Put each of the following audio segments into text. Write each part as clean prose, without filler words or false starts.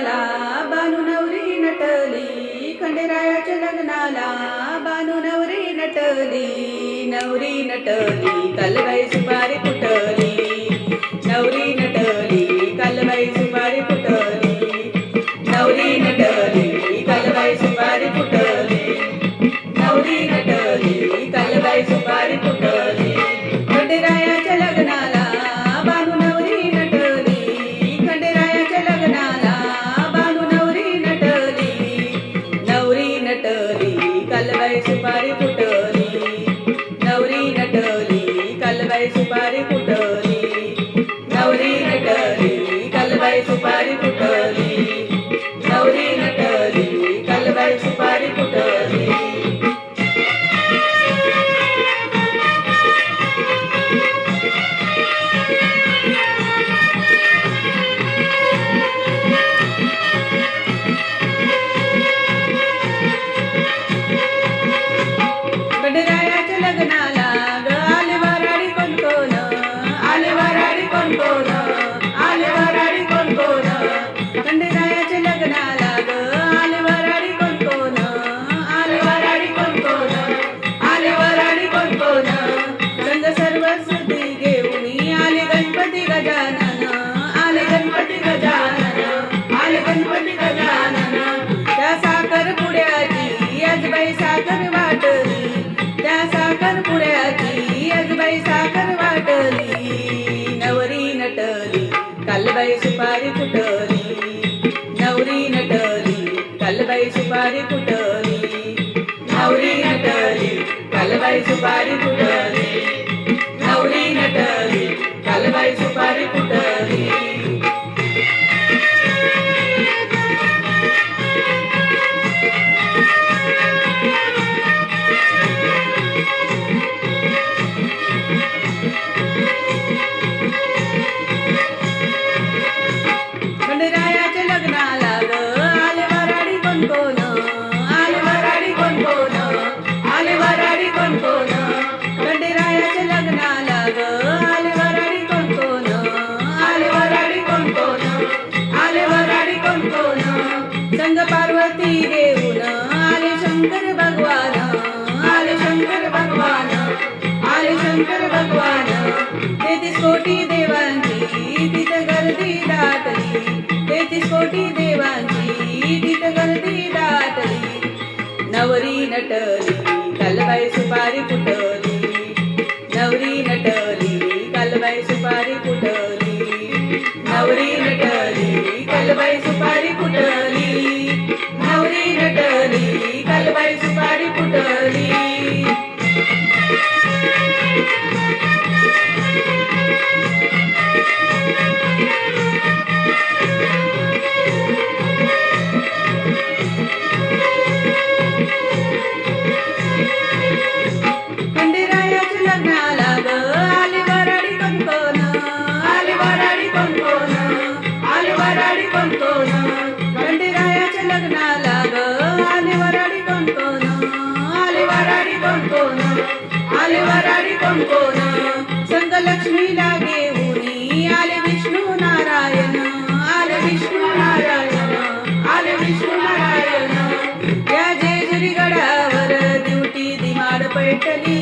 लग्नाला बानू नवरी नटली, खंडेरायाच्या लग्नाला बानू नवरी नटली. नवरी नटली कालबाई सुपारी फुटली, नवरी नटली कालबाई सुपारी फुटली, नवरी नटली कालबाई सुपारी फुटली, नवरी नटली कालबाई सुपारी फुटली. खंडेरायाच्या लग्नाला बानू नवरी नटली, खंडेरायाच्या लग्नाला बानू नवरी नटली. नवरी नटली कालबाई सुपारी फुटली, नवरी नटली कालबाई सुपारी फुटली, नवरी नटली कालबाई सुपारी फुटली, नवरी नटली कालबाई सुपारी फुटली. खंडेरायाच्या लग्नाला ग आले वराडी कोण कोण, आले वराडी कोण कोण, आले वराडी कोण कोण. खंडेरायाच्या लग्नाला ग आले वराडी कोण कोण, आले वराडी कोण कोण, आले वराडी कोण कोण. संग सर्व सुद्धी घेऊन आले गणपती गजानन, आले गणपती गजानन, आले गणपती गजानन. त्या साखर पुड्याची आजबाई साखर वाटली, त्या साखर पुड्याची आजबाई साखर वाटली. नवरी नटली कालबाई सुपारी फुटली, नवरी नटली कालबाई सुपारी फुटली, नवरी नटली कालबाई सुपारी फुटली, नवरी नटली कालबाई सुपारी फुटली. खंडेरायाच्या लग्नाला ग आले वराडी कोण कोण, आले वराडी कोण कोण, आले वराडी कोण कोण. खंडेरायाच्या लग्नाला ग आले वराडी कोण कोण, आले वराडी कोण कोण, आले वराडी कोण कोण. संग पार्वती घेऊन आले शंकर भगवान, आले शंकर भगवान, आले शंकर भगवान. 33 कोटी देवांची तिथं गर्दी दाटली, 33 कोटी देवांची तिथं गर्दी दाटली. नवरी नटली कालबाई सुपारी फुटली, नवरी नटली कालबाई सुपारी फुटली, नवरी नटली कालबाई सुपारी फुटली, नवरी नटली कालबाई सुपारी फुटली. खंडेरायाच्या लग्नाला ग आले वराडी कोण कोण, आले वराडी कोण कोण, आले वराडी कोण कोण. खंडेरायाच्या लग्नाला ग आले वराडी कोण कोण, आले वराडी कोण कोण, आले वराडी कोण कोण. संग लक्ष्मीला घेऊन आले विष्णू नारायण, आले विष्णू नारायण, आले विष्णू नारायण. या जेजुरी गडावर दिवटी दिमाड पेटली,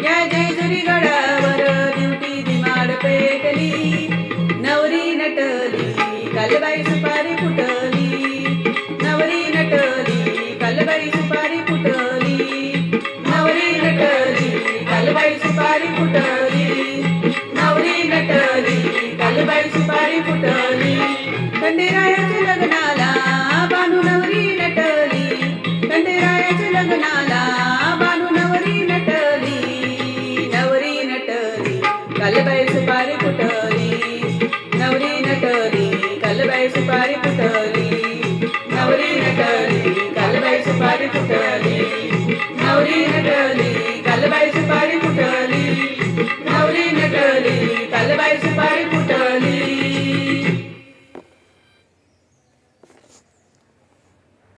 या जेजुरी गडावर दिवटी दिमाड पेटली. नवरी नटली कालबाई सुपारी फुटली, नवरी नटली कालबाई सुपारी फुटली, नवरी नटली कालबाई सुपारी फुटली, नवरी नटली कालबाई सुपारी फुटली. खंडेरायाच्या लग्नाला